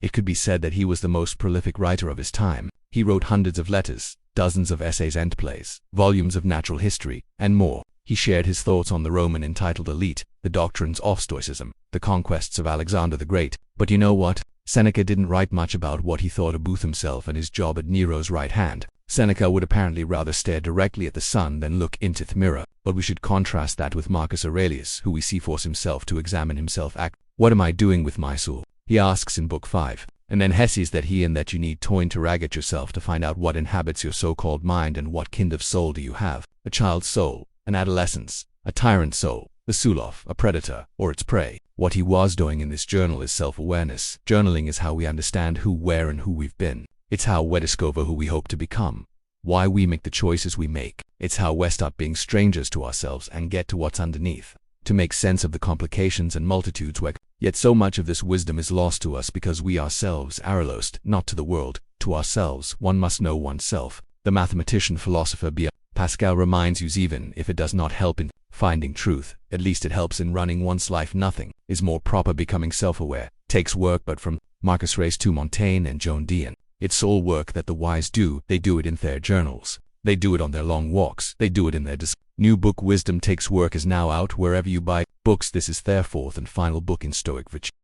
It could be said that he was the most prolific writer of his time. He wrote hundreds of letters, dozens of essays and plays, volumes of natural history, and more. He shared his thoughts on the Roman entitled elite, the doctrines of Stoicism, the conquests of Alexander the Great. But you know what? Seneca didn't write much about what he thought of both himself and his job at Nero's right hand. Seneca would apparently rather stare directly at the sun than look into the mirror. But we should contrast that with Marcus Aurelius, who we see force himself to examine himself. What am I doing with my soul? He asks in Book 5. And then he says that you need to interrogate yourself to find out what inhabits your so-called mind and what kind of soul do you have. A child's soul, an adolescence, a tyrant soul, the Sulof, a predator, or its prey. What he was doing in this journal is self-awareness. Journaling is how we understand who, where, and who we've been. It's how we discover who we hope to become, why we make the choices we make. It's how we stop being strangers to ourselves and get to what's underneath, to make sense of the complications and multitudes. Yet so much of this wisdom is lost to us because we ourselves are lost, not to the world, to ourselves. One must know oneself. The mathematician philosopher B. Pascal reminds you, even if it does not help in finding truth, at least it helps in running one's life. Nothing is more proper. Becoming self-aware takes work, but from Marcus Aurelius to Montaigne and Joan Didion, it's all work that the wise do. They do it in their journals. They do it on their long walks. They do it in their new book. Wisdom Takes Work is now out wherever you buy books. This is their fourth and final book in Stoic virtue.